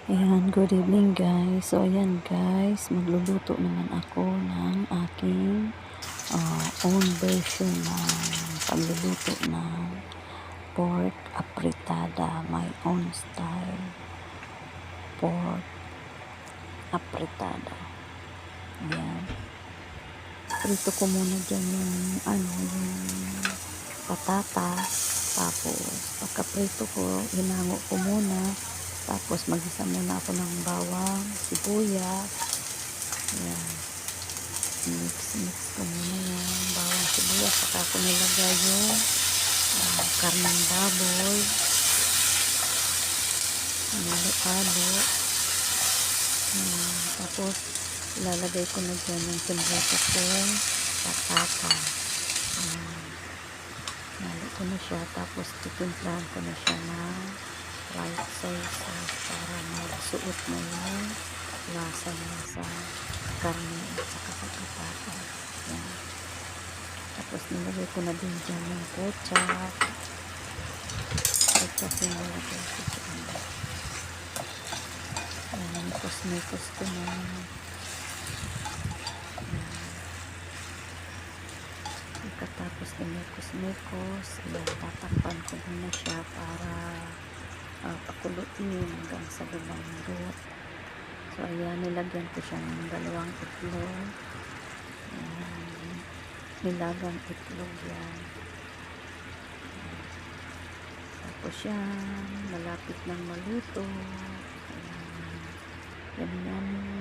Ayan, good evening guys. So ayan guys, magluluto naman ako ng aking own version ng pagluluto ng pork apretada. My own style pork apretada. Ayan. Prito ko muna dyan yung patatas. Tapos pagka-prito ko, hinango ko muna. Tapos mag-isa muna ako ng bawang, sibuyas. Ayan. Mix ko muna yung bawang, sibuyas. Saka ko nilagay yung karneng baboy. Halo-halo. Tapos ilalagay ko na dyan yung pinrito kong patata. Halo ko na siya. Tapos titimplahan ko na siya ng right sauce para magsuot na yung lasa niya sa karne at saka sa patata. Yan. Tapos nilagay ko na din dyan yung ketchup. Ketchup yung nilagay ko dyan. Yan, mikos ko na. Pagkatapos na mikos, tatakpan ko muna siya para pakuluin hanggang sa lumambot. So ayan, nilagyan ko siya ng 2 itlog. Nilagang itlog yan. Tapos yan, malapit ng maluto. Ganyan